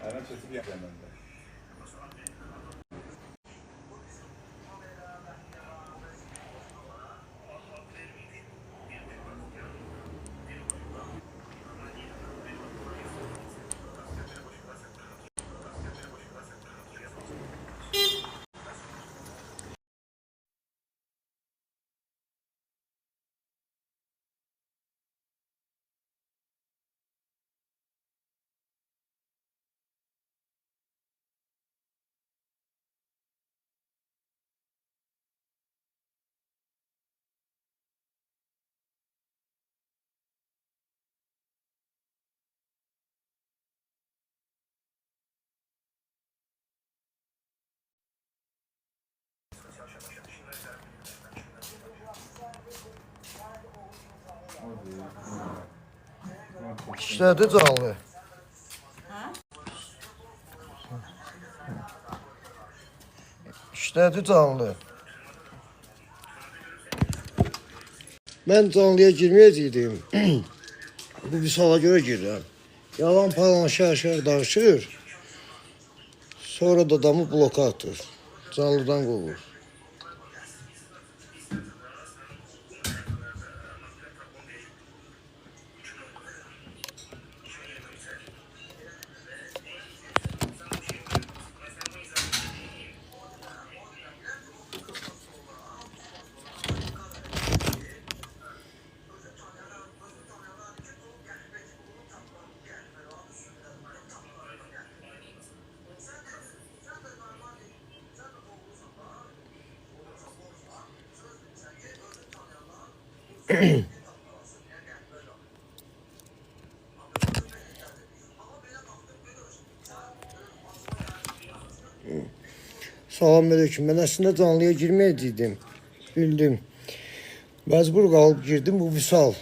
Hemen çetim yapacağım ben de. İşlədi canlı. İşlədi canlı. Mən canlıya girməyəcəydim. Bu Vüsala görə girirəm. Yalan palan şər danışır. Sonra da adamı bloka atır. Canlıdan qovur. Salamünaleyküm. Mən əslində canlıya girməyəcəydim. Bildim. Məcbur qalıb girdim bu Vüsal.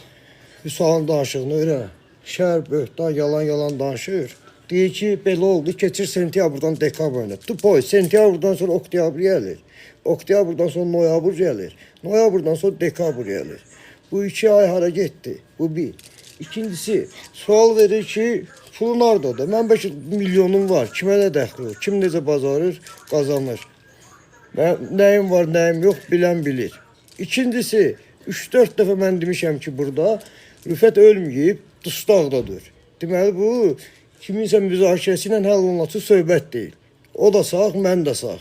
Vüsalın danışığını öyrən. Şər, böhtan, yalan danışır. Deyir ki, belə oldu, keçir sentyabrdan dekabrına. Tupoy, sentyabrdan sonra oktyabr gəlir. Oktyabrdan sonra noyabr gəlir. Noyabrdan sonra dekabr gəlir. Bu 2 ay hara getdi? Bu bir. İkincisi, sual verir ki, pulun haradadır? Mən 5 milyonum var, kimə nə dəxli olur? Kim necə bacarır, qazanır. Nəyim var, nəyim yox, bilən bilir. İkincisi, 3-4 dəfə mən demişəm ki, burada Rüfət ölməyib, dustaqdadır. Deməli, bu kiminsə müzakirəsi ilə həll olunası söhbət deyil. O da sağ, mən də sağ.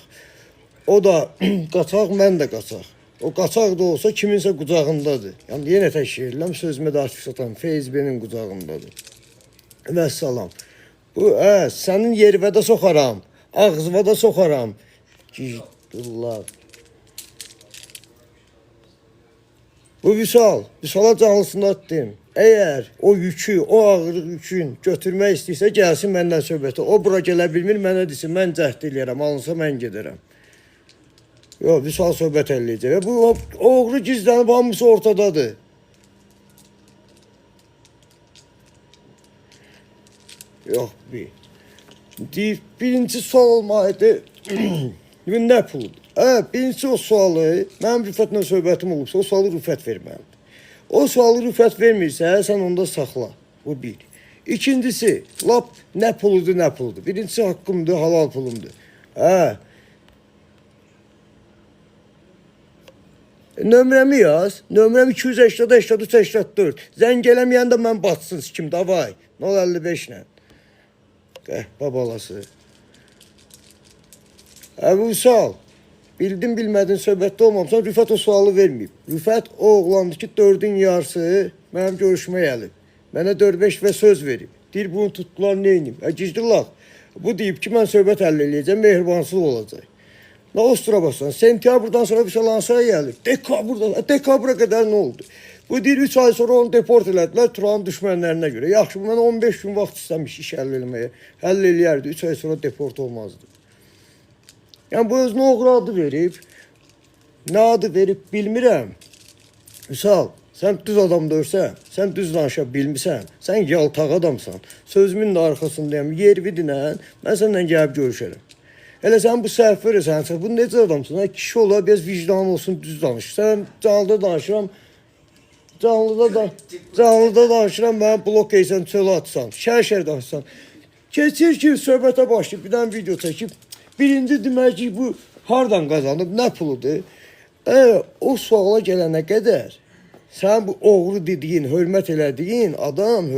O da qaçaq, mən də qaçaq. O qaçaq da olsa kiminsə qucağındadır. Yəni, yenə təşkil edirəm, sözümə də açıq satan FSB-nin qucağındadır. Vəssalam. Bu, sənin yerivə də soxaram, ağzıva da soxaram. Gidullah. Bu Vüsala canlısını atdım. Əgər o yükü, o ağırlıq yükün götürmək istəyirsə, gəlsin məndən söhbəti. O bura gələ bilmir, mənə desin, mən cəhd eləyərəm, alınsa mən gedərəm. Yox, Vüsal söhbət eləyəcək. Bu oğru gizlənib, hamısı ortadadır. Yox, birinci sual olmalıydı. Nə puldur? Birincisi o sualı, mənim Rüfətlə söhbətim olubsa, o sualı Rüfət verməlidir. O sualı Rüfət vermirsə, sən onda saxla. Bu bir. İkincisi, lap nə puludur. Birincisi haqqımdır, halal pulumdur. Nömrəmi yaz. Nömrəm 280-83-84. Zəng eləməyəndə mən batsın kim, davay. 055 ilə. Qəhbə balası. Vüsal, bildin bilmədin söhbətdə olmamışsan, Rüfət o sualı verməyib. Rüfət o oğlandı ki, 4-ün yarısı mənim görüşmə gəlib. Mənə 4-5 və söz verib. Deyir, bunu tutdular, neynim? Gicdillah, bu deyib ki, mən söhbət həll eləyəcəm, mehribansız olacaq. Nə ostura basan, sentyabrdan sonra Vüsal hansıya gəlib? Dekabra qədər nə oldu? Bu deyir, 3 ay sonra onu deport elədilər Turanın düşmənlərinə görə. Yaxşı, mən 15 gün vaxt istəmiş iş həll eləməyə. Həll eləyərdi, 3 ay sonra deport olmazdı. Yəni, bu özünə oğru adı verib. Nə adı verib bilmirəm. Vüsal, sən düz adam dörsən, sən düz danışa bilmirsən, sən yaltaq adamsan. Sözümün də arxasındayım, yervidinən, mən səndən gəlib görüşərəm. Elə sən bu səhv verirsən, bu necə adamsın? Kişi ola, biraz vicdan olsun, düz danış. Sən canlıda danışıram, canlıda danışıram, mənə blok eysən, çölə atsan, şər danışsan. Keçir ki, söhbətə başlayıb, bir dənə video çəkib. Birinci demək ki, bu hardan qazanıb, nə puludur? O suala gələnə qədər sən bu oğru dediyin, hörmət elədiyin adam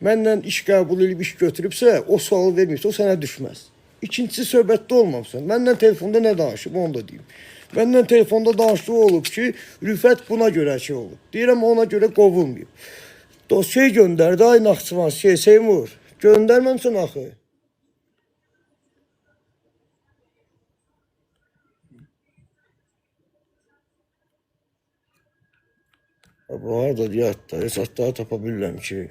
məndən iş qəbul edib iş götürübsə, o sualı vermirsə, o sənə düşməz. İkincisi, söhbətdə olmamısan. Məndən telefonda nə danışıb, onu da deyim. Məndən telefonda danışdığı olub ki, Rüfət buna görə şey olub. Deyirəm, ona görə qovulmayıb. Dosya göndərdi, ay Naxçıvan, Seymur. Göndərməmsən axı. Bu arada yadda, hesabları tapa bilirəm ki.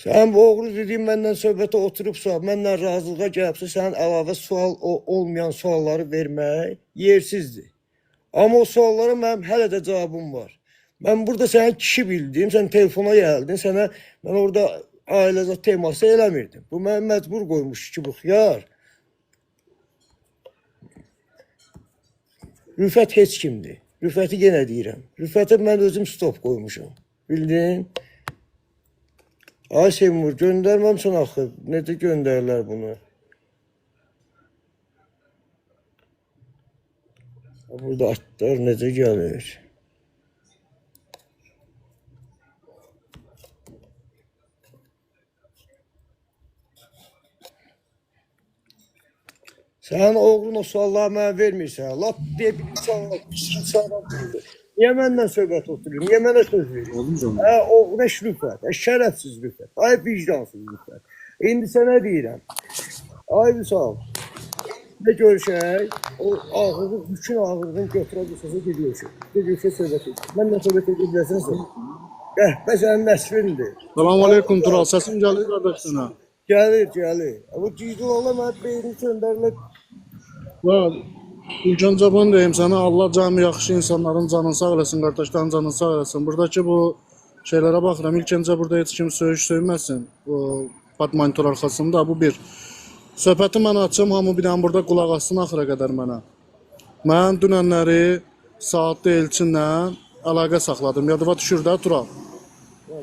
Sən bu oğru dediyin məndən söhbətə oturubsa, məndən razılığa gəlibsə, sənin əlavə sual olmayan sualları vermək yersizdir. Amma o suallara mənim hələ də cavabım var. Mən burada səni kişi bildim, sən telefona gəldin, sənə mən orada ailəcə teması eləmirdim. Bu məni məcbur qoymuş ki, bu xiyar. Rüfət heç kimdir. Rüfəti yenə deyirəm. Rüfətə mən özüm stop qoymuşam. Bildin? Ay Seymur, göndərməmsən axı. Necə göndərirlər bunu? Burada atlar necə gəlir? Sən oğlun o sualları mənə vermirsən. Lap deyə bilirsən. Niyə məndən söhbət oturuyor? Niyə mənə söz verir? Oğlun Rüfət, şərəfsiz Rüfət, ay vicdansız Rüfət. İndi sənə deyirəm. Ay Vüsal, ne görüşək? O ağırlıq, bütün ağırlığını götürəcəksə gidiyorsa söhbət edir. Məndən söhbət edirsən. Qəhbə sənin nəsrindir. Salam aleykum Tural, səsim gəlir qardaşına. Gəlir. Bu cizli oğlan mənə beynini söndərilə. Ülkən Caban deyim sənə, Allah cami yaxşı insanların canını sağ eləsin, qardaşların canını sağ eləsin. Buradakı bu şeylərə baxıram, ilk öncə burada heç kim söyməsin. Bu monitor arxasında, bu bir. Söhbəti mən açım, hamı bir dənə burada qulaq assın axıra qədər mənə. Mən dünənləri Saatlı Elçinlə əlaqə saxladım, yadıma düşür də Tural.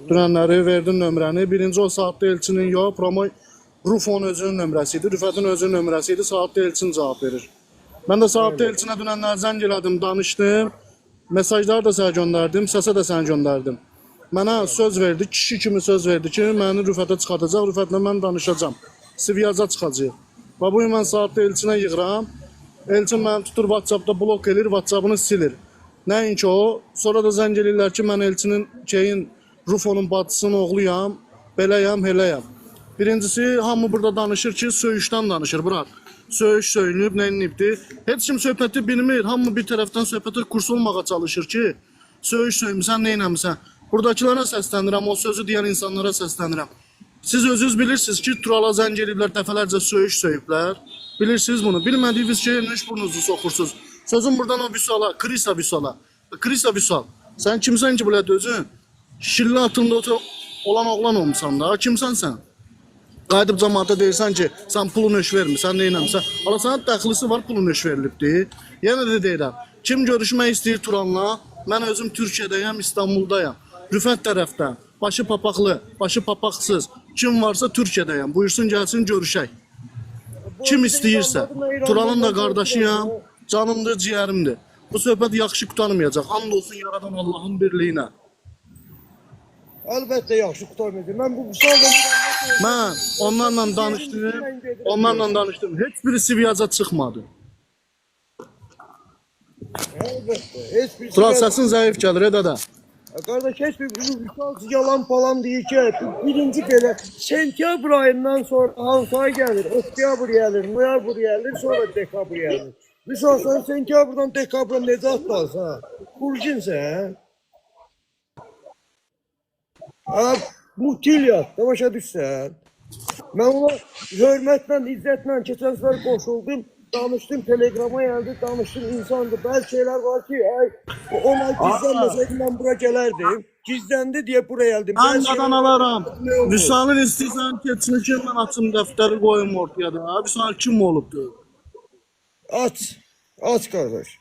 Dünənləri verdim nömrəni, birinci o Saatlı Elçinin yox, Rufon özünün nömrəsi idi, Rüfətin özünün nömrəsi idi, Saatlı Elçin cavab verir. Mən də Saatlı Elçinə dünənlər zəng elədim, danışdım, mesajları da sənə göndərdim, səsə də sənə göndərdim. Mənə söz verdi, kişi kimi söz verdi ki, məni Rüfətə çıxardacaq, Rüfətlə mən danışacağım, Sivyaza çıxacaq. Və bu gün mən Saatlı Elçinə yığıram, Elçin məni tutur WhatsAppda blok edir, WhatsAppını silir. Nəinki o, sonra da zəng eləyirlər ki, mən Elçinin Rufonun bacısının oğluyam, beləyəm, heləyəm. Birincisi, hamı burada danışır ki, söyüşdən danışır, bırak. Söyüş söyləyib, nə inibdir. Heç kim söhbəti bilmir, hamı bir tərəfdən söhbətə kurs olmağa çalışır ki, söyüş söyləyirsən, nə inəmirsən. Buradakılara səslənirəm, o sözü deyən insanlara səslənirəm. Siz özünüz bilirsiniz ki, Turala zəng eləyiblər, dəfələrcə söyüş söyləyiblər. Bilirsiniz bunu, bilmədiyiniz şeyə nüş burnunuzu soxursunuz. Sözüm buradan o Vüsala, Krisa Vüsal. Sən kimsən ki, bilət özün? Şilli atında olan oğlan olmuşsan da, kimsən sən? Qayıdıb cəmaata deyirsən ki, sən pulun öş vermirsən, neynəmirsən. Ala sənə dəxlisi var, pulun öş verilibdir. Yenə də deyirəm, kim görüşmək istəyir Turanla, mən özüm Türkiyədəyəm, İstanbuldayam. Rüfət tərəfdən, başı papaqlı, başı papaqsız, kim varsa Türkiyədəyəm, buyursun gəlsin görüşək. Kim istəyirsə, Turanın da qardaşıyam, canımdır, ciyərimdir. Bu söhbət yaxşı qutarmayacaq, hamd olsun yaradan Allahın birliyinə. Əlbəttə yaxşı qutarmayacaq. Mən bu Vüsal'da... Mən onlarla danışdım, heç biri Sivyaza çıxmadı. Əlbəttə, heç bir... Tural səsin zəif gəlir, dədə. Qardaş, heç bir Vüsal yalan falan deyir ki, birinci belə sentyabr ayından sonra hansı ay gəlir, oktyabr gəlir, noyabr gəlir, sonra dekabr gəlir. Vüsal sən sentyabrdan dekabra necə atlarsan? Kurginsən, hə? Muhtilyat, da başa düşsən. Mən ona hörmətlə, izzətlə keçən səfər qoşuldum, danışdım, telegrama gəldi, danışdım, insandır. Bəzi şeylər var ki, ona gizlənməsəydim, mən bura gələrdim. Gizləndi deyə bura gəldim. Mən qadan alaram. Vüsalın istəyirsən keçini ki, mən açım dəftəri qoyum ortaya da. Vüsal kim olubdur? Aç qardaş.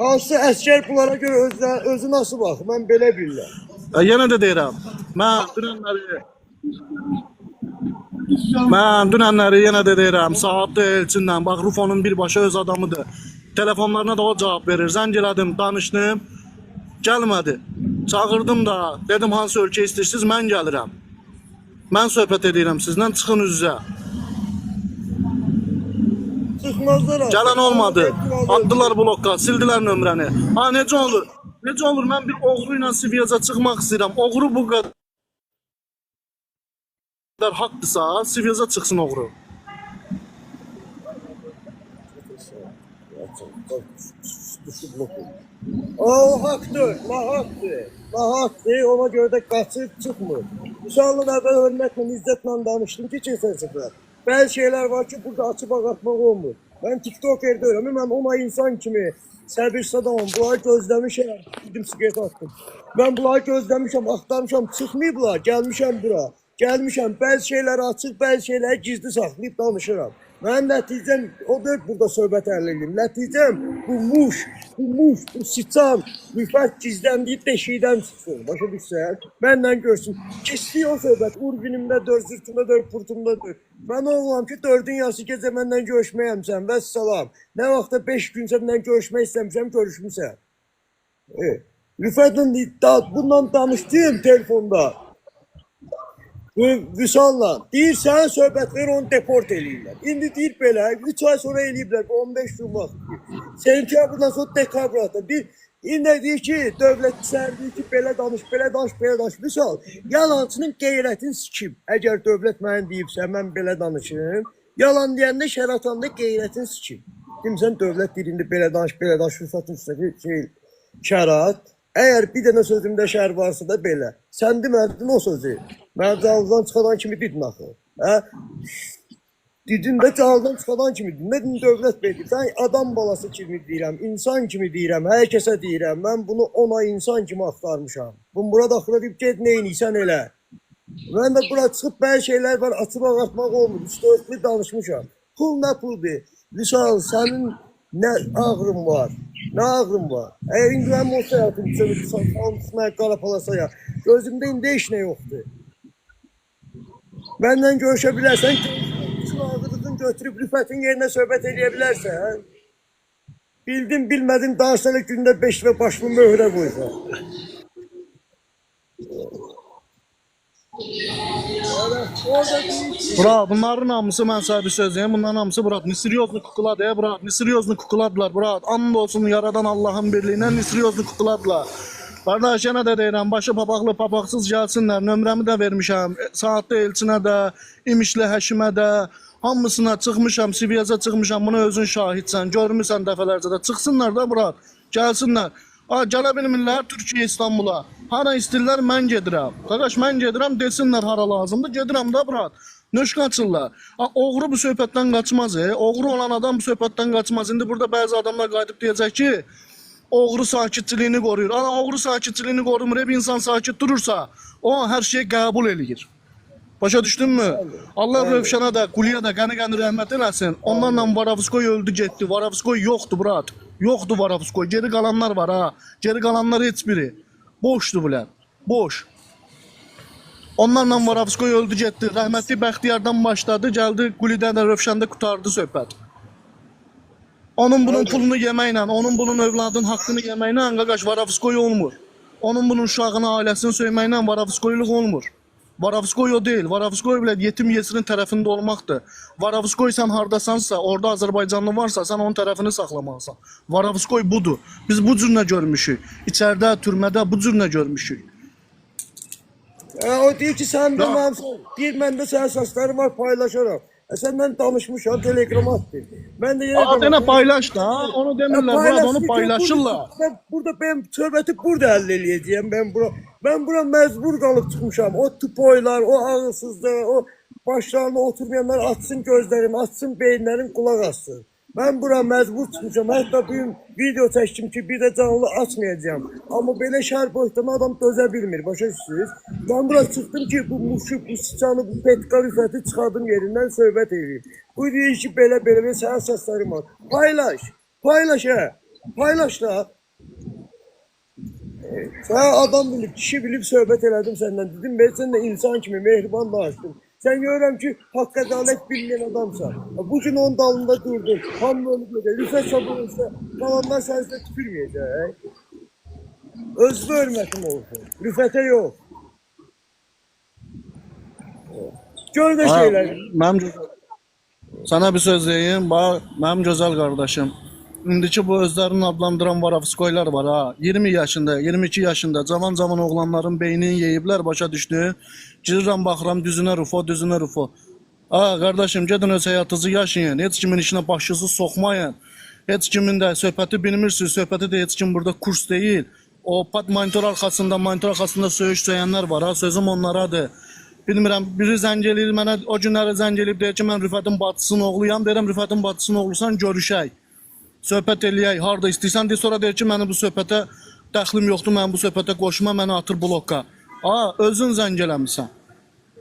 Hansı əskər bunlara görə özü nasıl baxır? Mən belə bilirəm. Yenə də deyirəm. Mən dünənləri yenə də deyirəm. Saatlı elçindən, bax Rufonun birbaşa öz adamıdır. Telefonlarına da o cavab verir. Zəng elədim, danışdım. Gəlmədi. Çağırdım da, dedim hansı ölkə istəyirsiniz, mən gəlirəm. Mən söhbət edirəm sizlə, çıxın üz-üzə. Çıxmazlar. Gələn olmadı. Atdılar blokka, sildilər nömrəni. Ha, necə olur? Necə olur? Mən bir oğru ilə Siviyaza çıxmaq istəyirəm. Oğru bu qədər haqdırsa, Siviyaza çıxsın oğru. O haktır, nahaktır, ona göre de kaçıp çıkmır. İnşallah evvel hürmetle, izzetle danıştım ki çıksın sıfır. Bazı şeyler var ki burada açıp ağlatmak olmuyor. Ben TikToker'de öyle, ben ona insan kimi səbirsiz adamım, bunları gözlemişim, gittim sigaret attım. Ben bunları gözlemişim, aktarmışım, çıkmayıblar, gelmişim bura. Gelmişim, bazı şeyleri açık, bazı şeyleri gizli saklayıp danışıram. Mənim nəticəm, o da burada söhbət əliliyim. Nəticəm bu siçan, müfət gizləndiyi deşikdən çıxsın. Başa düşsən, mənlə görsün. Keçdi o söhbət, urgunumda dör, zırtımda dör, purtumda dör. Mən oğlam ki, 4-ün yarısı gecə məndən görüşməyəmsən, vəssalam. Nə vaxtda 5 gün səndən görüşmək istəmişəm, görüşmüsən. Rüfətlə bundan danışdım telefonda. Vüsal'la deyir sənin söhbətləri onu deport eləyirlər. İndi deyir belə, 3 ay sonra eləyiblər, 15 gün vaxt. Sentyabından sonra dekabratda. İndi deyir ki, dövlət səhər deyir ki, belə danış, belə danış, belə danış. Vüsal, yalancının qeyrətini sikim. Əgər dövlət mənə deyibsə, mən belə danışırım. Yalan deyəndə, şər atanda qeyrətini sikim. Demirsən, dövlət deyir, indi belə danış, Rüfatın üstəki şərat. Əgər bir dənə sözümdə şər varsa da belə. Sən demədin o sözü. Mən cavabdan çıxadan kimi dedin axı. Dedin də cavabdan çıxadan kimi dedin. Nə dedin dövlət verdi? Sən adam balası kimi deyirəm, insan kimi deyirəm, hər kəsə deyirəm. Mən bunu ona insan kimi axtarmışam. Bunu bura daxıla deyib, get neyniysən elə. Mən də bura çıxıb bəzi şeylər var, açıb ağartmaq olmur. Üstü danışmışam. Pul nə puldur? Vüsal, sənin nə ağrın var? Nə ağrım var? Əgər indi mənim olsa həyatım, salmışmaya, qara palasaya, gözümdə indi heç nə yoxdur. Məndən görüşə bilərsən, bütün ağrını götürüb Rüfətin yerinə söhbət edə bilərsən. Bildim, bilmədim, daha sonra gündə 5 və başımı möhrə qoysan. Bura, bunların hamısı mən sənə bir söz deyim, bunların hamısı bura, nisriyozlu kukuladır, bura, nisriyozlu kukuladılar, bura, and olsun yaradan Allahın birliyinə, nisriyozlu kukuladılar. Qardaş, yenə də deyirəm, başı papaqlı, papaqsız gəlsinlər, nömrəmi də vermişəm, saatlı elçinə də, imişli həkimə də, hamısına çıxmışam, Siviyaza çıxmışam, bunu özün şahidsən, görmüsən dəfələrcə də, çıxsınlar da bura, gəlsinlər. Gələ bilmirlər Türkiyə, İstanbula. Hara istəyirlər, mən gedirəm. Qardaş, mən gedirəm, desinlər hara lazımdır, gedirəm da bura. Nöş qaçırlar. Oğru bu söhbətdən qaçmaz. Oğru olan adam bu söhbətdən qaçmaz. İndi burada bəzi adamlar qayıdıb deyəcək ki, oğru sakitçiliyini qoruyur. Oğru sakitçiliyini qorumur. Bir insan sakit durursa, o hər şeyi qəbul eləyir. Başa düşdünmü? Allah Rövşənə də, Quliyə də qəni rəhmət eləsin. Onlarla Varavskoy öldü, getdi. Varavskoy yoxdur, brat. Yoxdur Varavskoy. Geri qalanlar var ha. Geri qalanlar heç biri. Boşdur bunlar. Boş. Onlarla Varavskoy öldü, getdi. Rəhmətli Bəxtiyardan başladı, gəldi Qulidən də Rövşəndə qutardı söhbət. Onun bunun pulunu yeməklə, onun bunun övladın haqqını yeməklə qaqaş Varavskoy olmur. Onun bunun uşağını, ailəsini söyməklə Varavskoyluq olmur. Varavskoy o deyil. Varavskoy bile yetim yesirin tərəfində olmaqdır. Varavskoy sən hardasansa, orada Azərbaycanlı varsa, sən onun tərəfini saxlamalısan. Varavskoy budur. Biz bu cür nə görmüşük? İçəridə, türmədə bu cür nə görmüşük? O deyir ki, sən də deyir, məndə sənin səslərim var, paylaşaram. Səndən danışmışam, telegrama attım. Mən də yenə denə paylaş da, onu demirlər, burada onu paylaşırlar. Burada ben söhbəti burada əldə eləyəcəyəm. Ben bura məcbur qalıb çıxmışam. O tupoylar, o ağılsızlar, o başlarına oturmayanlar açsın gözlərimi, açsın beyinlərim, qulaq assın. Ben bura məcbur çıxmışam. Hətta bugün video çəkdim ki, bir də canlı açmayacağım. Amma belə şər boşdama adam dözə bilmir, başa düşürsünüz? Ben bura çıxdım ki, bu muşu, bu sıçanı, bu petka rüfəti çıxardım yerindən söhbət edeyim. Bu deyir ki, belə sənin səslərim var. Paylaş, paylaş hə. Paylaş da. Sen adam bilip, kişi bilip söhbət elədim səndən. Dedim, ben seninle insan kimi mehriban danışdım. Sen görürəm ki, haqq ədalət bilməyən adamsan. Bu gün onun dalında durdun. Hamı onu görür. Rüfət Sabunuzda kalanlar sənizdə tüpürməyəcək. Özlü hörmətim olsun. Rüfətə yox. Gör də şeyləri. Sana bir söz diyeyim. Bak, benim güzel kardeşim. İndiki bu özlerini adlandıran varavskoylar var ha. 20 yaşında, 22 yaşında zaman oğlanların beynini yeyiblər, başa düşdü. Girirəm baxıram düzünə rufo, düzünə rufo. Ha kardeşim, gedin öz həyatınızı yaşayın. Heç kimin işine başınızı sokmayın. Heç kimin də söhbəti bilmirsiniz. Söhbəti de heç kim burada kurs değil. O pat monitor arkasında söyüş söyənlər var ha. Sözüm onlaradır. Bilmirəm, biri zəng eləyir mənə, o günləri zəng eləyib deyir ki, mən Rüfətin bacısının oğluyam. Deyirəm, Rüfətin bacısının oğlusan, görüşək. Söhbət eləyək, harda istəyirsən deyə, sonra deyir ki, mənim bu söhbətə dəxlim yoxdur, mən bu söhbətə qoşma, məni atır bloka. Özün zəng eləmirsən.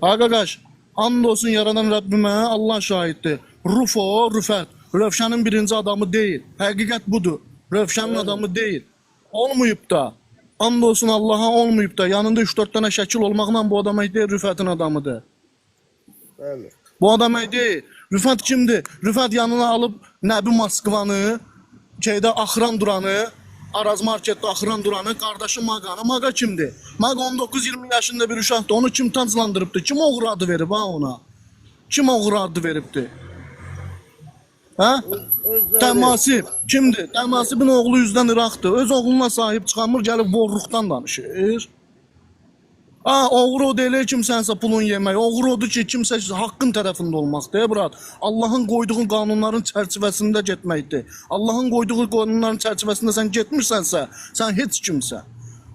Qaqaş, and olsun yaradan Rəbbimə, Allah şahiddir. Rufo, Rüfət, Rövşənin birinci adamı deyil. Həqiqət budur. Rövşənin adamı deyil. Olmayıb da. And olsun Allaha, olmayıb da. Yanında 3-4 dənə şəkil olmaqla bu adam deyil, Rüfətin adamıdır. Bəli. Bu adam deyil. Rüfət kimdir? Rüfət yanına alıb Nəbi Moskvanı, axıran duranı, Araz marketdə axıran duranı, qardaşı Maqanı. Maqa kimdir? Maqa 19-20 yaşında bir uşaqdır. Onu kim tanclandırıbdır? Kim oğru adı verib ha ona? Kim oğru adı veribdir? Ha? Təmasib kimdir? Təmasibin oğlu üzdən İraqdır. Öz oğluna sahib çıxamır, gəlib vorluqdan danışır. Oğru o deyil kimsənsə pulun yemək. Oğru odur ki, kimsə haqqın tərəfində olmaqdır, brat. Allahın qoyduğu qanunların çərçivəsində getməkdir. Allahın qoyduğu qanunların çərçivəsində sən getmirsənsə, sən heç kimsən.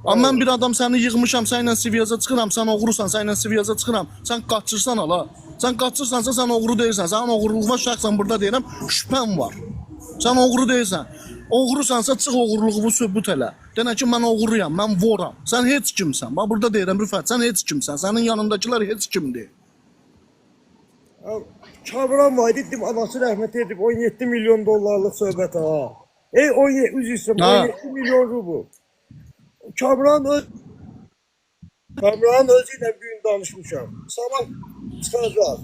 Amma mən bir adam səni yığmışam, sənlə siviyaza çıxıram, sən oğrusan, sənlə siviyaza çıxıram, sən qaçırsan hala. Sən qaçırsansa sən oğru deyirsən. Sənin oğurluğa şəxsən burada deyirəm, şübhəm var. Sən oğru deyirsən. Oğrusansa çıx oğurluğu sübut elə. Denə ki, mən oğruyam, mən voram. Sən heç kimsən. Bax, burada deyirəm, Rüfət, sən heç kimsən. Sənin yanındakiler heç kimdir. Kamran var, dedim, anası rəhmət edib 17 milyon dollarlıq söhbət ha. 17 milyon rubu. Kamran özü ilə bir gün danışmışam. Sabah çıxacaq,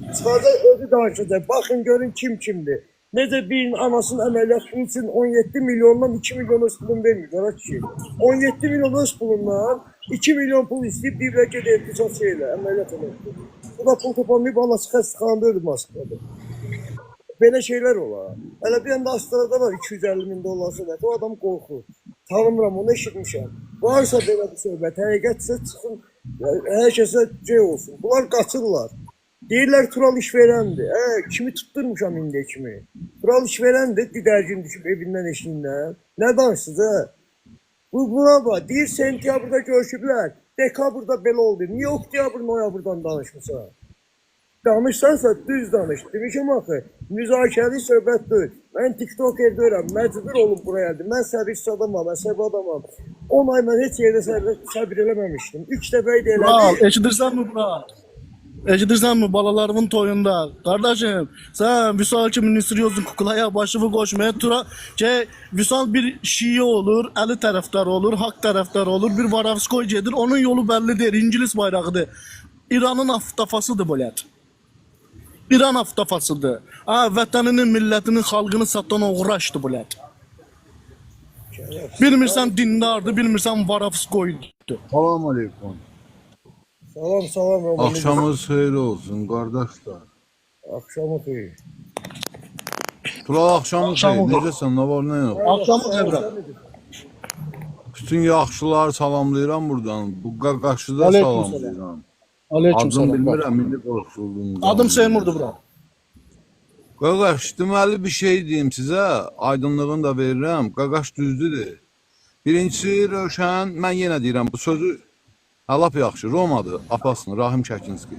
özü danışacaq. Baxın, görün kim kimdir. Necə birinin anasının əməliyyatı üçün 17 milyondan 2 milyon öz pulun vermir. 17 milyon öz pulundan 2 milyon pul istəyib bir gedib ehtiyat şeylə, əməliyyat elədi. Bu da pul toplamayıb anası xəstəxanada ölüb Moskvada. Belə şeylər olar. Hələ bir anda Astrada var 250 min dollar söhbəti, o adam qorxur. Tanımıram, onu eşitmişəm. Varsa belə bir söhbət, həqiqətsə çıxın, hər kəsə olsun. Bunlar qaçırlar. Deyirlər Tural işverəndir. Kimi tutturmuşam indi kimi. Tural işverəndir, didərgin düşüb evindən eşiyindən. Nə danışsınız Buna bax, deyir sentyabrda görüşüblər. Dekabrda belə oldu. Niyə oktyabr, noyabrdan danışmısan? Danışsansa düz danış. Demişim axı, müzakirəli söhbət deyil. Mən TikToker deyirəm, məcbur olub buraya gəldim. Mən səbirsiz adamam, mən səbir adamam. 10 ay mən heç yerdə səbir eləməmişdim. 3 dəfə idi elədim. Eşidirsən mi bura? Eşidirsən mi balalarımın toyunda? Kardeşim, sen Vüsal kimi nüsürüyorsun kukulaya başımı koşmaya tura ki Vüsal bir Şii olur, Ali tərəfdar olur, Hak tərəfdar olur, bir Varavskoy gedir. Onun yolu bellidir, İngiliz bayrağıdır. İran'ın aftafasıdır bu lət. İran aftafasıdır. Vətəninin, millətinin, xalqını satan uğraşdı bu lət. Bilmirsən dindardı, bilmirsən Varavskoydu. Salam aleyküm. Salam Roman. Akşamınız xeyir olsun qardaşlar. Akşamı xeyir. Tula akşamınız xeyir. Necəsən? Nə var, nə yox? Akşamı xeyir. Bütün yaxşıları salamlayıram buradan. Bu qaqaşı da salamlayıram. Aleyküm Adım salam. bilmirəm, milli qorxuldum. Adım Seymur'dur bura. Qaqaş, deməli bir şey deyim sizə. Aydınlığını da verirəm. Qaqaş düzdür. Birincisi Rövşən, mən yenə deyirəm bu sözü lap yaxşı, Romadır, Apasın, Rahim Şəkinski.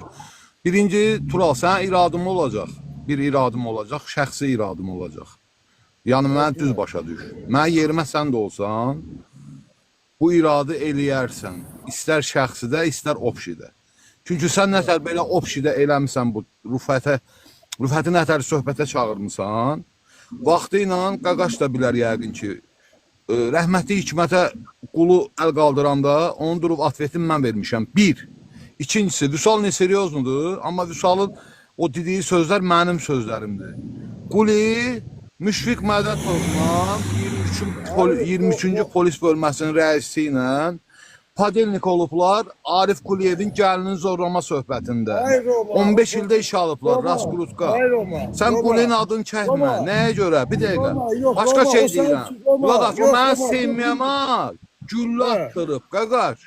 Birinci, Tural, sənin iradım olacaq. Bir iradım olacaq, şəxsi iradım olacaq. Yəni, mən düz başa düş. Mən yerimə sən də olsan, bu iradı eləyərsən. İstər şəxsidə, istər opşidə. Çünki sən nətər belə opşidə eləmişsən bu Rüfəti nətər söhbətə çağırmışsan. Vaxtı ilə Qaqaş da bilər yəqin ki, rəhmətli Hikmətə qulu əl qaldıranda onun durub atvetini mən vermişəm. Bir. İkincisi, Vüsal ne seriozmudur, amma Vüsalın o dediği sözlər mənim sözlərimdir. Quli Müşfiq Mədətovla 23-cü polis bölməsinin rəisi ilə Padelnik olublar Arif Quliyevin gəlinin zorlama söhbətində. 15 ildə iş alıblar, Raskrutka. Sən Qulinin adını çəkmə, nəyə görə? Bir dəqiqə, başqa şey deyirəm. Qaqaş, o mənə sevməyəm ha, güllə attırıb, qaqaş.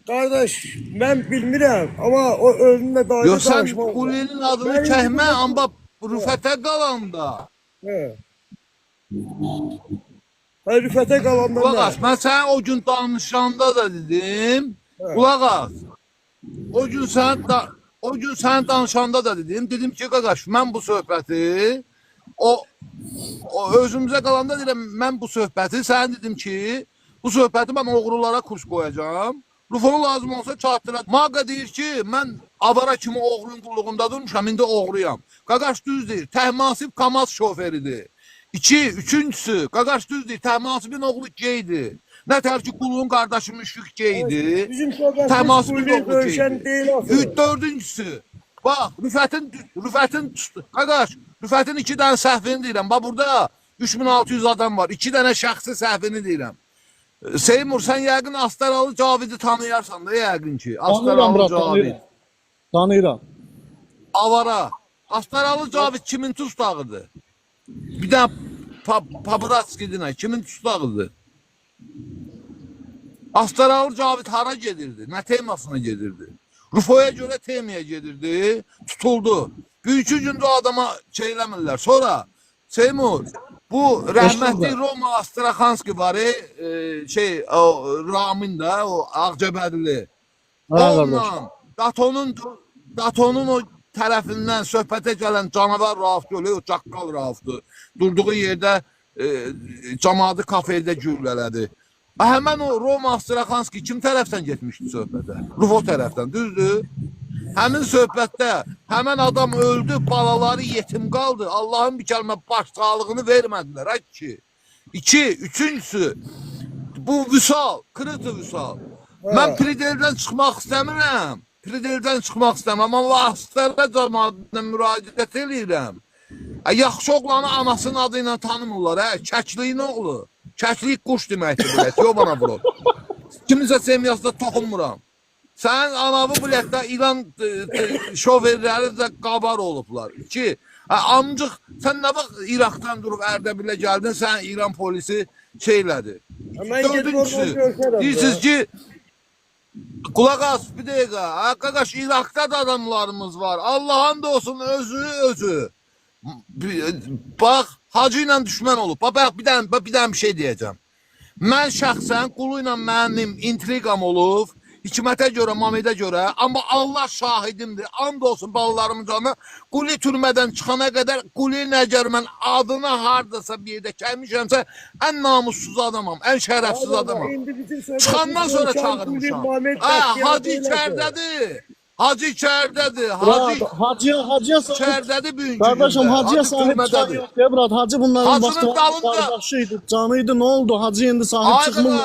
Qardaş, mən bilmirəm, amma o özünlə dair Yox, sən danışmaq. Qulinin adını çəkmə, amma rüfətə qalanda. Rüfətə qalanda Qulaq as, mən sənə o gün danışanda da dedim. Qulaq as. O gün sən danışanda da dedim ki, qaqaş, mən bu söhbəti özümüzə qalanda deyirəm, mən bu söhbəti sənə dedim ki, bu söhbəti mən oğrulara kurs qoyacağam. Rufonu lazım olsa çatdırar. Maqa deyir ki, mən avara kimi oğrunun qulluğunda durmuşam, indi oğruyam. Qaqaş düz deyir, Təhmasib Kamaz şoförüdür. Üçüncüsü, Qaqaş düz deyir, Təhmasibin oğlu geydir. Nə tər ki, qulluğun qardaşı Müşfiq geydir. Təhmasibin oğlu geydir. Dördüncüsü, bax, Rüfətin, Qaqaş, Rüfətin 2 dənə səhvini deyirəm. Bax, burada 3600 adam var, 2 dənə şəxsi səhvini deyirəm. Seymur, sən yəqin Astaralı Cavidi tanıyarsan da yəqin ki. Astaralı Cavid. Tanıyıram. Avara. Astaralı Cavid kimin tustağıdır? Bir dənə Paparatski'dir, kimin tustağıdır? Astaralı Cavid hara gedirdi? Nə temasına gedirdi? Rufoya görə temaya gedirdi, tutuldu. Büyükü gündə adama şeyləmirlər. Sonra Seymur, bu rəhmətli Roma Astraxanski var, Ramin da, o Ağcabədli. Onunla Datonun o tərəfindən söhbətə gələn canavar Rauf Gölü, o çaqqal Raufdur. Durduğu yerdə camaatı kafedə gürlədi. Həmən o Roma Astraxanski kim tərəfdən getmişdi söhbətə? Rufo tərəfdən, düzdür? Həmin söhbətdə həmən adam öldü, balaları yetim qaldı. Allahın bir kəlmə baş sağlığını vermədilər. Üçüncüsü, bu Vüsal, Kırıtı Vüsal. Mən Pridel'dən çıxmaq istəmirəm. Amma vasitələrə cəmaatına müraciət edirəm. Yaxşı oğlanı anasının adıyla tanımırlar, Kəkliyin oğlu. Kəklik quş deməkdir bilət, yox bana vurur. Kiminsə semiyasında toxunmuram. Sənin anavı bilətdə İran şoferləri də qabar olublar. Amcıq, sən nə vaxt İraqdan durub Ərdəbilə gəldin, sən İran polisi şeylədi. Dördüncüsü, deyirsiniz ki, qulaq as, bir dəqiqə, qaqaş, İraqda da adamlarımız var. Allah'ın da olsun özü. Bax, hacı ilə düşmən olub. Bax, bir dənə bir şey deyəcəm. Mən şəxsən qulu ilə mənim intrigam olub. Hikmətə görə, Mamidə görə, amma Allah şahidimdir, and olsun balalarımın canına, Quli türmədən çıxana qədər Quli nəgər mən adına hardasa bir yerdə gəlmişəmsə, ən namussuz adamam, ən şərəfsiz adamam. Çıxandan sonra çağırmışam. Hacı içərdədir. Hacı içərdədir. Hacıya içərdədir bugünkü Qardaşım, gündə. hacıya sahib çıxan yox, Debrad. Hacı bunların Hacının qardaşıydı, canıydı, nə oldu? Hacı indi sahib çıxmır.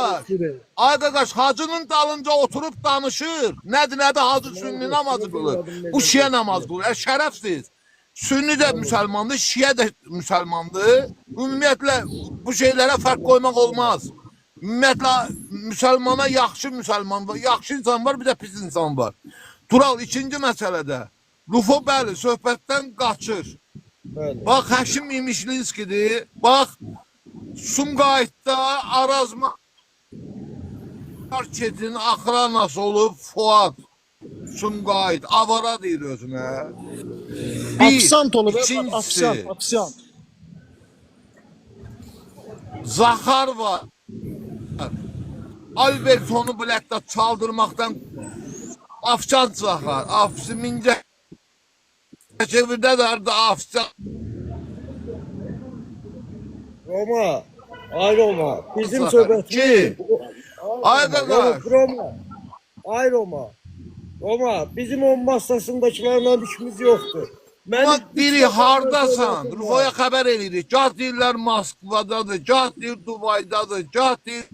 Ay qaqaş, hacının dalınca oturub danışır. Nədir, hacı sünni namazı qılır. Bu şiə namazı qılır. Şərəfsiz. Sünni də müsəlmandır, şiə də müsəlmandır. Ümumiyyətlə, bu şeylərə fərq qoymaq olmaz. Ümumiyyətlə, müsəlmana yaxşı müsəlman var, yaxşı insan var, bir də pis insan var. Tural, ikinci məsələdə, Rufo bəli, söhbətdən qaçır. Bax, Həşim İmişlinskidir. Bax, Sumqayıtda Arazma marketin axranası olub Fuad. Sumqayıt, avara deyir özünə. Afisant olur, ikincisi, afisant. Zaxar var. Albertonu bilətdə çaldırmaqdan Afşan Zaxar, Afisi Mincə çevirdə də Afşan. Roma, ay Roma, bizim söhbətimiz. Ay qaqaş. Roma, bizim o masasındakilərlə işimiz yoxdur. Ama üç diri dəfə hardasan? söhbətim Rufoya var. xəbər eləyirik. Gah deyirlər Moskvadadır, gah deyir Dubaydadır, gah deyir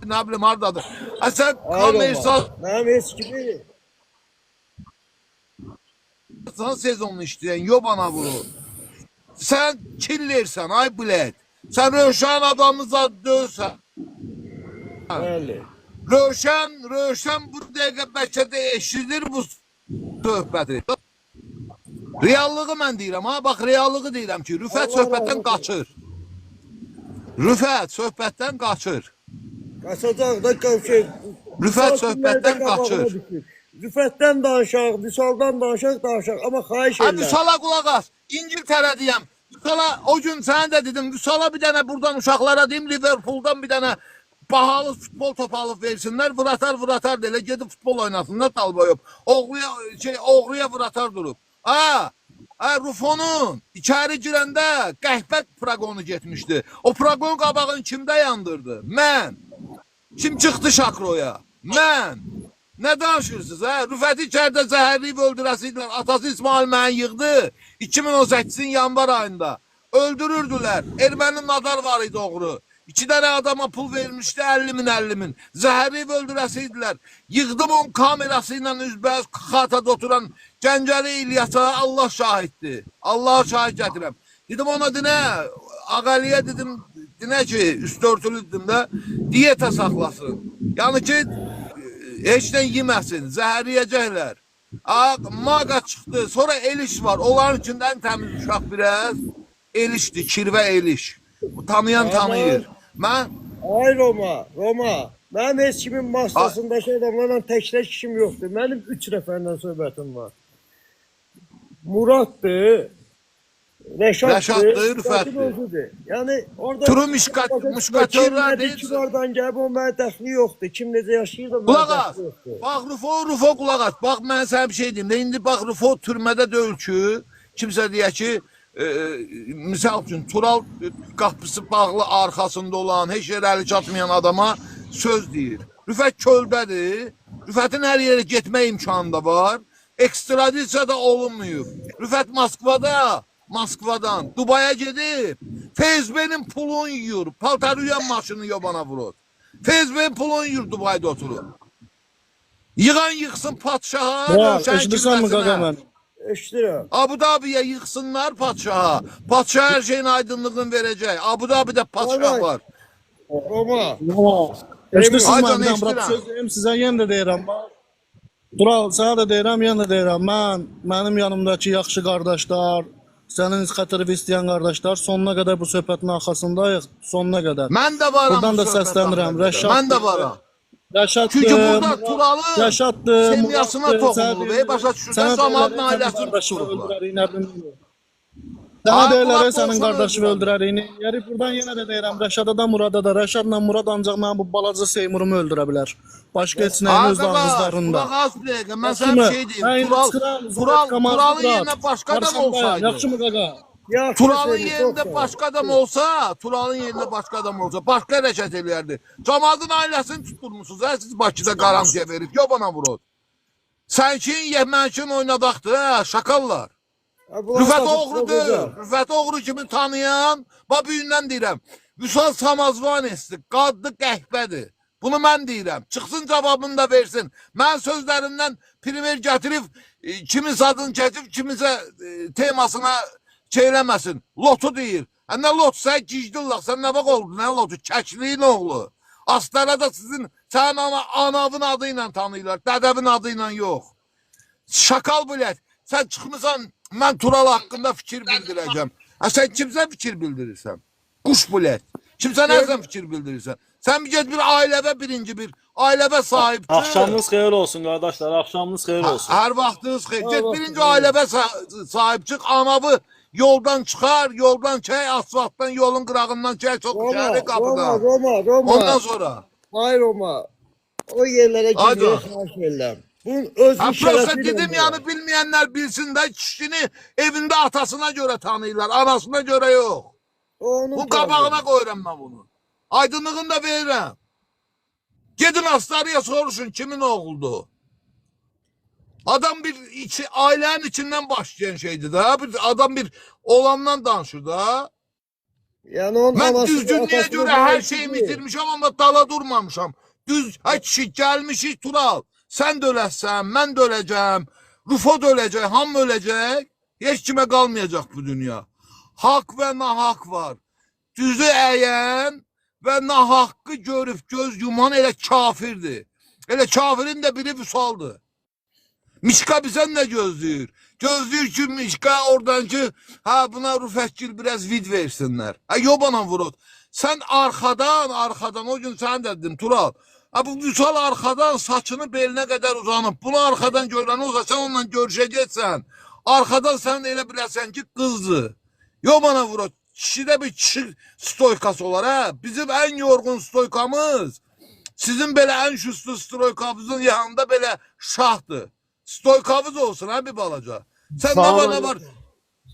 nə bilim hardadır. Sən Hayır kommersial olma. Mənim heç kimi sezonunu işləyən yobana vurur. Sən killersən ay bilet. Sən Rövşən adamı zad döysən. bəli. Rövşən bu dəqiqə bəlkə də eşidir bu söhbəti. Reallığı mən deyirəm ha, bax reallığı deyirəm ki, Rüfət Allah söhbətdən razı olsun. qaçır. Rüfət söhbətdən qaçır. Qaçacaq da şey. Rüfət Vüsal söhbətdən kimlərdə qabağına qaçır. düşür. Rüfətdən danışaq, Vüsaldan danışaq, amma xahiş Ha edirəm. Vüsala qulaq as. İngiltərədəyəm. Vüsala o gün sənə də dedim, Vüsala bir dənə buradan uşaqlara deyim, Liverpooldan bir dənə bahalı futbol topu alıb versinlər, vıratar deyirlər, gedib futbol oynasınlar talboyub. Oğruya vıratar durub. Rufonun içəri girəndə qəhbət praqonu getmişdi. O praqon qabağını kimdə yandırdı? Mən. Kim çıxdı Şakroya? Mən. Nə danışırsınız hə? Rüfəti içəridə zəhərliyib öldürəsiydilər. Atası İsmail məni yığdı. 2018-in yanvar ayında. Öldürürdülər. Erməni nadar var idi oğru. 2 dənə adama pul vermişdi 50 min. Zəhərliyib öldürəsiydilər. Yığdım onun kamerası ilə üzbəüz xatada oturan Gəncəli İlyasa Allah şahiddir. Allah'a şahid gətirəm. Dedim ona dinə, Ağaliyə dedim, dinə ki, üst örtülü dedim də, diyeta saxlasın. Yəni ki, heç nə yeməsin, zəhərləyəcəklər. Maqa çıxdı, sonra Eliş var. Onların içində ən təmiz uşaq biraz Elişdir, Kirvə Eliş. Tanıyan tanıyır. Mən Ay Roma. Mənim heç kimin masasındakı adamlarla təkləş işim yoxdur. Mənim 3 nəfərlə söhbətim var. Muraddır, Rəşaddır, Rüfətdir. özüdür. Yəni orada Turu müşkatörlər deyil. Kim oradan gəlib o mənə dəxli yoxdur. Kim necə yaşayır da Qulaq mənə as. dəxli yoxdur. Bax Rufo qulaq as. Bax mən sənə bir şey deyim. İndi bax Rufo türmədə deyil ki, kimsə deyə ki, misal üçün Tural qapısı bağlı arxasında olan, heç yerə əli çatmayan adama söz deyir. Rüfət köldədir. Rüfətin hər yerə getmə imkanı da var. Ekstradisiya da olunmuyor. Rüfət Moskvadan Dubaya gedib FSB-nin pulunu yiyor. Paltarüyan maşını yobana vurur. FSB-nin pulunu yiyor Dubayda oturur. Yığan yıxsın padşaha. Eşidirsən mi qaqa mən? Eşidirəm. Abu Dhabi'ye yıksınlar padşaha. Padşah her şeyin aydınlığını verecek. Abu Dhabi'de padşah var. Roma. Eşidirsən Aycan, məndən, bırak eşidirəm. söz deyim sizə, yenə də deyirəm. Dural, sənə də deyirəm, yenə də deyirəm. Mənim yanımdakı yaxşı qardaşlar, sənin xətiri istəyən qardaşlar sonuna qədər bu söhbətin arxasındayıq, sonuna qədər. Ben de varım. Buradan bu da söhbət səslənirəm, haqqında. Rəşad. Ben de varım. Rəşaddır. Çünkü burada Tural'ın Rəşaddır. semyasına toxunulub. Başa düşürsən, Camalın ailəsini tutturublar. Sənə Ay, deyirlər, qulaq sənin olsun qardaşını öldürər. öldürərini. Yəni buradan yenə də deyirəm, Rəşada da, Murada da. Rəşadla Murad ancaq mənim bu balaca Seymurumu öldürə bilər. Başqa heç nəyin öz ağızlarında. Kulak az bir dəqiqə. Ben sana bir şey diyeyim. Tural'ın yerine başka adam olsaydı. Yaxşımı qaqa? Yaxşı Tural'ın söylüyor, çok yerinde sağ ol. başka adam olsa, Tural'ın yerinde başka adam olsa, başka hərəkət eləyərdi. Camalın ailəsini tutturmuşsunuz, hə? Siz Bakıda qaramciyə verib, yobana vurur. Sənkin, yəhmənkin oynadaqdır, hə? Şakallar. Ha, bunlar Rüfət da oğru çok deyil. güzel. Rüfət oğru kimi tanıyan, bu büyündən deyirəm. Vüsal Samozvanesdir, qaddı qəhbədir. Bunu mən deyirəm. Çıxsın cavabını da versin. Mən sözlərimdən primer gətirib, kimin adını keçib, kimisə temasına çeyləməsin. Lotu deyir. Nə lotu? Sən gicdillaq, sən nə vaxt oldu? Nə lotu? Kəkliyin oğlu. Astara da sizin, sənin anavın adı ilə tanıyırlar. Dədəvin adı ilə yox. Şakal bilət. Sən çıxmısan, mən Tural haqqında fikir bildirəcəm. Sən kimsə fikir bildirirsən? Quş bilət. Kimsə nəzən fikir bildirirsən? Sən bir get bir ailəvə bir ailəvə sahibçi. Axşamınız xeyir olsun qardaşlar, axşamınız xeyir olsun. Hər vaxtınız xeyir. Get birinci ailəvə sahibçi, anavı yoldan çıxar, yoldan çək, asfaltdan, yolun qırağından çək, çox şəhəri qapıda. Roma. Ondan sonra. Ay Roma. O yerlere Aycan. girmeye karşı eylem. Bunun öz Ha, bir prosta şerefi dedim yani bilmeyenler bilsin de kişini evinde atasına göre tanıyırlar, anasına göre yok. Bu qabağına koyuram ben bunu. Aydınlığını da veririm. Gidin astarıya soruşun kimin oğuldu. Adam bir ailenin içinden başlayan şeydi da. Adam bir olandan danışır da. Yəni onun Mən anası, düzgünlüyə atası görə da hər böyük şeyimi idi. itirmişəm, amma dala durmamışam. Düz, ay kişi, gəlmişik Tural. Sən də öləsən, mən də öləcəm. Rufo da öləcək, hamı öləcək. Heç kimə qalmayacaq bu dünya. Hak və nahak var. Düzü əyən və nahaqqı görüb göz yuman elə kafirdir. Elə kafirin də biri Vüsaldır. Mişka bizdən nə gözləyir? Gözləyir ki, Mişka oradan ki, buna Rufətgil biraz vid versinlər. Yobana vurur. Sən arxadan, o gün sən də dedim, Tural. Bu Vüsal arxadan saçını belinə qədər uzanıb. Bunu arxadan görən olsa, sən onunla görüşəcəksən. Arxadan sən elə biləsən ki, qızdır. Yobana vurur. Kişidə bir kişi stoykası olar, Bizim ən yorğun stoykamız, sizin belə ən şüstü stoykamızın yanında belə şahdır. Stoykavız olsun bir balaca. Sen ne var ne var?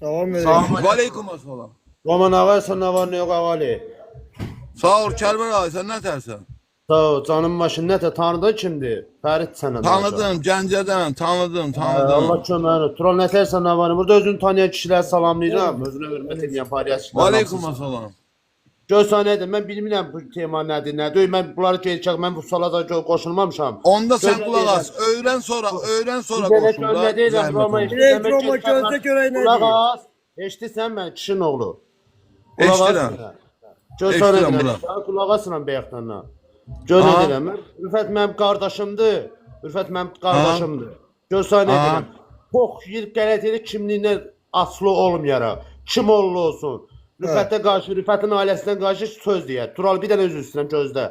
Salam aleyküm. Aleyküm assalam. Roman ağa sen ne var ne yok ağali? Sağ ol Kərbəl abi, sen ne tersen? Sağ ol canım başın ne te tanıdın kimdi? Ferit sana. Tanıdım, Gəncədən, tanıdım. Allah köməni. Tural ne tersen ne var? Burada özünü tanıyan kişiler salamlayacağım. Özüne hürmet edən pariyasçılar. Aleyküm assalam. Gözsən nedir? Mən bilmirəm bu tema nədir, nədir. Mən bunları gerçək, mən bu sala da qoşulmamışam. Onda sen kulak as. Öğren sonra koşun da. Nə deyirəm, Roma Direkt Roma gözdə görək nə Kulaq deyir. as. Eşitirsən mən, kişinin oğlu. Eşitirəm. Gözsən Eşitirəm nedir? bura. Sən kulaq asıram bəyəxtandan. Gör nə deyirəm mən. Rüfət mənim qardaşımdır. Rüfət mənim qardaşımdır. Gözsən nedirəm. Çox yer qələt edir kimliyindən asılı olmayaraq. Kim olursa olsun. Rüfətə qarşı, Rüfətin ailəsinə qarşı söz deyər. Tural bir dənə özür istəyirəm gözdə.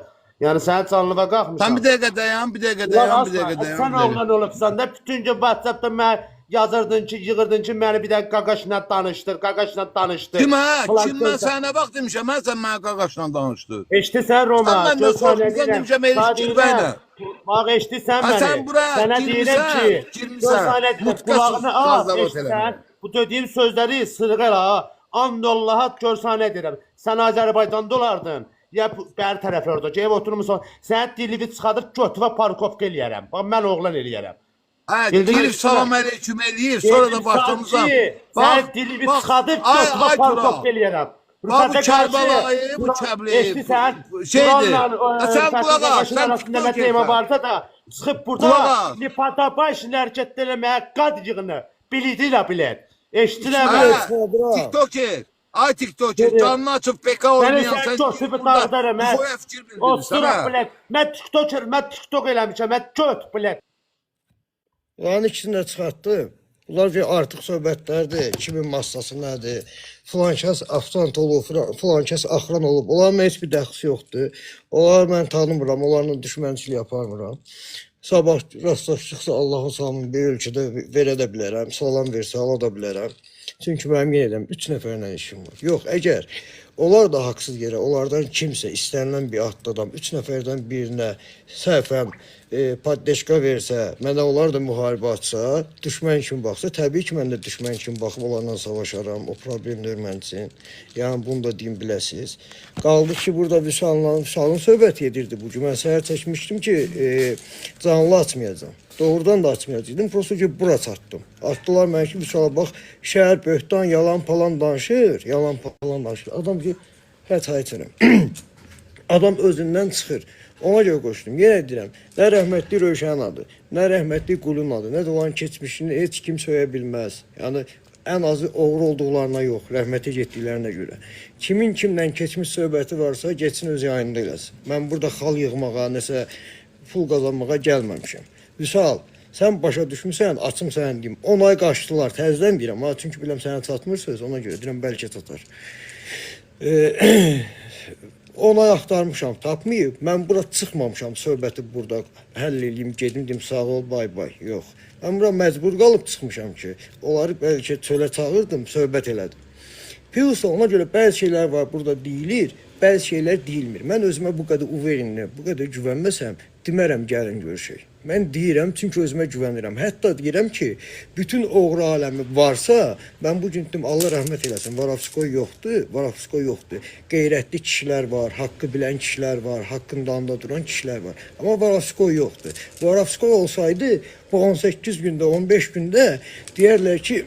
Yəni sənin canlığa qalxmışam. Sen bir dəqiqə dayan, bir dəqiqə dayan, bir dəqiqə dayan. Sən oğlan olubsan da bütün gün WhatsApp'da mən yazırdın ki, yığırdın ki, məni bir də qaqaşla danışdır, qaqaşla danışdır. Kimə? Kim mən sənə bax demişəm, mən sən mənə qaqaşla danışdır. Eşitirsən Roma? Sən məndən soruşmusan demişəm, Elif Kirvəylə. Bax eşitirsən məni. Sən bura Sənə deyirəm ki, girmisən, qulağını al, mutka eşitirsən. Bu dediyim sözləri sırğır ha. And Allah'a görsən nə deyirəm. Sən Azərbaycanda olardın. Ya bəri tərəflərdə gəlib oturmusan. Sən dilivi çıxadıb götürə parkovka eləyərəm. Bax mən oğlan eləyərəm. Girib salam əleyküm eləyir, sonra da başlamısan. Sən dilivi çıxadıb götürə parkovka eləyərəm. Bax bu Kərbəlayı, bu Kəbli. Eşitirsən? Şeydir. Sən qulaq as, sən TikTok tema eləyirsən. varsa da çıxıb burada lipata başını hərəkət eləməyə qad yığını. Bilidilə bilət. Eşitirəm. TikToker. Ay TikToker, canını açıb PK oynayan sən götürüb dağıdarım. Ostura bilət. Mən TikToker, mən TikTok eləmişəm. Mən göt bilət. Onların ikisini də çıxartdım. Bunlar bir artıq söhbətlərdir. Kimin massası nədir? Filan kəs aftant olub, filan kəs axran olub. Onların heç bir dəxlisi yoxdur. Onları mən tanımıram, onlarla düşmənçilik yaparmıram. Sabah rastlaşdıqsa Allahın salamını bir ölkədə verə də bilərəm, salam versə ala da bilərəm. Çünki mənim yenə deyirəm, 3 nəfərlə işim var. Yox, əgər onlar da haqsız yerə, onlardan kimsə istənilən bir adlı adam 3 nəfərdən birinə səhvən paddeşka versə, mənə onlar da müharibə açsa, düşmən kimi baxsa, təbii ki, mən də düşmən kimi baxıb onlarla savaşaram, o problemlər mən üçün. Yəni, bunu da deyim biləsiniz. Qaldı ki, burada Vüsalın söhbət edirdi bu gün. Mən səhər çəkmişdim ki, canlı açmayacam. Doğrudan da açmayacaqdım. Prosto ki, bura çatdım. Atdılar mənə ki, Vüsala bax, şəhər böhtan, yalan palan danışır. Yalan palan danışır. Adam ki, hətay içirəm. Adam özündən çıxır. Ona görə qoşdum. Yenə deyirəm, nə rəhmətli Rövşənin adı, nə rəhmətli Qulun adı, nə də olan keçmişini heç kim söyə bilməz. Yəni, ən azı oğru olduqlarına yox, rəhmətə getdiklərinə görə. Kimin kimlə keçmiş söhbəti varsa, geçsin öz yayında eləsin. Mən burada xal yığmağa, nəsə pul qazanmağa gəlməmişəm. Vüsal, sən başa düşmüsən, açım sənə deyim. 10 ay qaçdılar, təzdən deyirəm. Çünki biləm sənə çatmır söz, ona görə deyirəm, bəlkə çatar. 10 ay axtarmışam, tapmayıb. Mən bura çıxmamışam, söhbəti burada həll edeyim, gedim, deyim, sağ ol, bay bay. Yox. Mən bura məcbur qalıb çıxmışam ki, onları bəlkə çölə çağırdım, söhbət elədim. Plus ona görə bəzi şeylər var burada deyilir, bəzi şeylər deyilmir. Mən özümə bu qədər uverinli, bu qədər güvənməsəm, demərəm gəlin görüşək. Mən deyirəm çünki özümə güvənirəm. Hətta deyirəm ki, bütün oğru aləmi varsa, mən bu gün dedim Allah rəhmət eləsin. Varovskoy yoxdur, Varovskoy yoxdur. Qeyrətli kişilər var, haqqı bilən kişilər var, haqqında anda duran kişilər var. Amma Varovskoy yoxdur. Varovskoy olsaydı bu 18 gündə, 15 gündə deyərlər ki,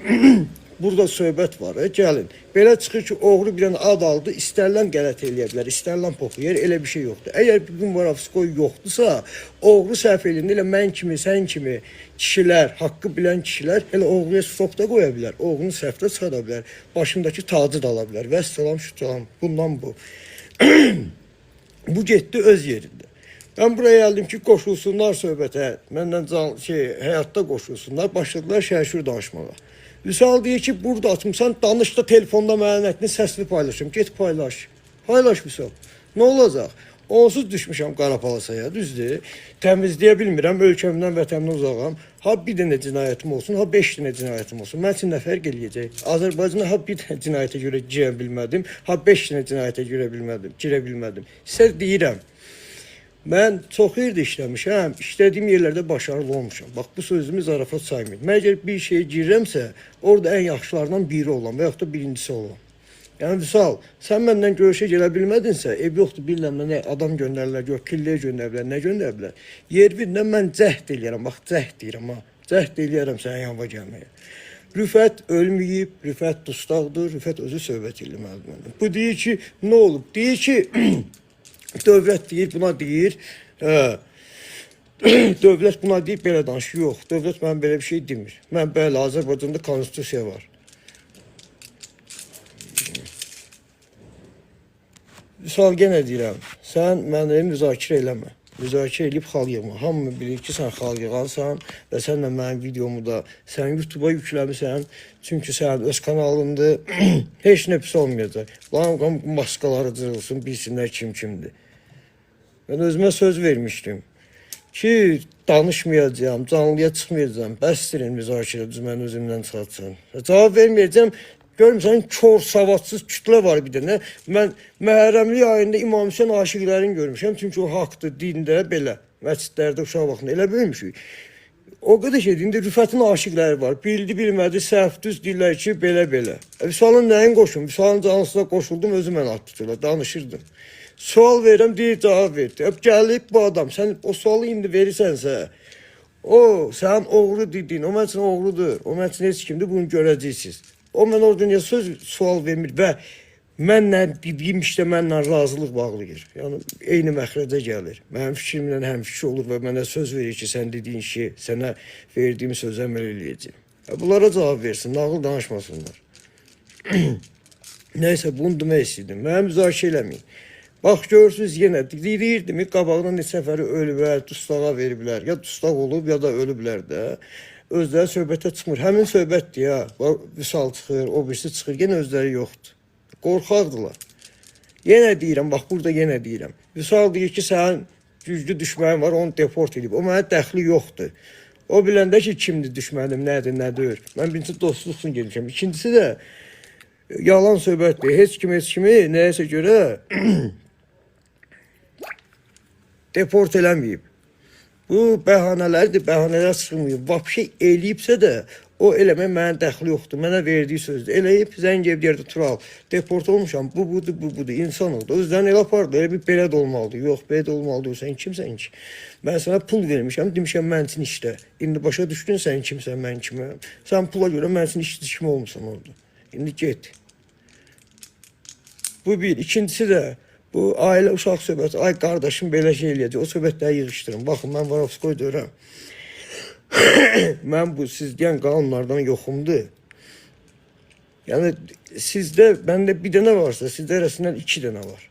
burada söhbət var, gəlin. Belə çıxır ki, oğru bir dənə ad aldı, istərlən qələt eləyə bilər, istərlən poxlayır, elə bir şey yoxdur. Əgər bugün Varovskoy yoxdursa, oğru səhv elində, elə mən kimi, sən kimi kişilər, haqqı bilən kişilər elə oğruya stopda qoya bilər, oğrunu səhvdə çıxara bilər, başındakı tacı da ala bilər. Vəssalam, şütsalam, bundan bu. Bu getdi öz yerində. Ben buraya geldim ki qoşulsunlar söhbətə, məndən həyatda qoşulsunlar, başladılar şəhşur danışmağa. Vüsal deyir ki, burada atmışsan, danış da telefonda mənətini səsini paylaşım. Get paylaş. Paylaş Vüsal. Ne olacaq? Onsuz düşmüşəm Qarapalasaya, düzdür. Təmizləyə bilmirəm, ölkəmdən, vətəmdən uzağam. Ha bir dənə cinayətim olsun, ha 5 dənə cinayətim olsun. Mən üçün nə fərq eləyəcək? Azərbaycana ha bir dənə cinayətə görə girə bilmədim, ha 5 dənə cinayətə girə bilmədim. Sizə deyirəm. Mən çox yerdə işləmişəm, işlədiyim yerlərdə başarılı olmuşam. Bax, bu sözümü zarafat saymayın. Məgər bir şeyə girirəmsə, orada ən yaxşılardan biri olan və yaxud da birincisi olan. Yəni, Vüsal, sən məndən görüşə gələ bilmədinsə, ev yoxdur, bilirəm, nə adam göndərirlər, gör, killəyə göndəriblər, nə göndəriblər. Yer birindən mən cəhd eləyərəm, bax, cəhd deyirəm, ha. Cəhd eləyərəm sənin yanıma gəlməyə. Rüfət ölməyib, Rüfət dustaqdır, Rüfət özü söhbət eləməlidir məndən. Bu deyir ki, nə olub? Deyir ki, dövlət deyir, buna deyir, dövlət buna deyir, belə danışır. Yox, dövlət mən belə bir şey demir. Mən bəli, Azərbaycanda konstitusiya var. Vüsal, yenə deyirəm, sən mənə müzakirə eləmə. Müzakirə eləyib xal yığma. Hamı bilir ki, sən xal yığansan və sən də mənim videomu da sən YouTube-a yükləmirsən. Çünki sən öz kanalındır. Heç nə pis olmayacaq. Lan maskaları cırılsın, bilsinlər kim kimdir. Mən özümə söz vermişdim ki, danışmayacağım, canlıya çıxmayacağım. Bəsdirin müzakirə düzməni özümdən çıxartsın. Cavab verməyəcəm. Görmüsən, kör, savadsız kütlə var bir dənə. Mən Məhərrəmlik ayında İmam Hüseyin aşiqlərini görmüşəm. Çünki o haqdır, dində belə. Məscidlərdə uşaq vaxtında elə böyümüşük. O qədər şey, dində Rüfətin aşiqləri var. Bildi, bilmədi, səhv düz deyirlər ki, belə-belə. Vüsalın nəyin qoşum? Vüsalın canlısına qoşuldum, özü mən atdılar, danışırdım. Sual verirəm, deyir, cavab verdi. Gəlib bu adam, sən o sualı indi verirsənsə, o, sən oğru dedin, o mən üçün oğrudur, o mən üçün heç kimdir, bunu görəcəksiniz. O mən orada niyə sual vermir və mənlə dediyim işdə mənlə razılıq bağlayır. Yəni, eyni məxrəcə gəlir. Mənim fikrimlə həmfikir olur və mənə söz verir ki, sən dediyin işi, sənə verdiyim sözü əməl eləyəcəm. Bunlara cavab versin, nağıl danışmasınlar. Nəysə, bunu demək istəyirdim. Mənə müzakirə eləməyin. Bax, görürsünüz, yenə deyirdimi, qabağına neçə nəfəri ölüblər, dustağa veriblər. Ya dustaq olub, ya da ölüblər də. Özləri söhbətə çıxmır. Həmin söhbətdir ya. Vüsal çıxır, o birisi çıxır. Yenə özləri yoxdur. Qorxaqdılar. Yenə deyirəm, bax burada yenə deyirəm. Vüsal deyir ki, sənin güclü düşmənin var, onu deport edib. O mənə dəxli yoxdur. O biləndə ki, kimdir düşmənim, nədir, nədir. Mən birincisi dostluq üçün gelmişəm. İkincisi də yalan söhbətdir. Heç kimi nəyəsə görə deport eləməyib. Bu bəhanələrdir, bəhanələr çıxılmıyor. Vapşi eləyibsə də o eləmək mənə dəxli yoxdur. Mənə verdiyi sözdür. Eləyib, Zəngiyev yerdə Tural. Deport olmuşam, bu budur, bu budur. İnsan oldu. Özlərini elə apardı. Elə bir belə də olmalıdır. Yox, belə də olmalıdır. Sən kimsən ki? Mən sənə pul vermişəm, demişəm mən üçün işlə. İndi başa düşdün sən kimsən, mən kiməm. Sən pula görə mən üçün işçi kimi olmuşsan orada. İndi get. Bu bir. İkincisi də bu ailə uşaq söhbəti, ay qardaşım belə şey eləyəcək, o söhbətləri yığışdırın. Baxın, mən Varovskoy deyirəm. Mən bu siz deyən qanunlardan yoxumdur. Yəni sizdə, məndə bir dənə varsa, sizdə rəsmən 2 dənə var.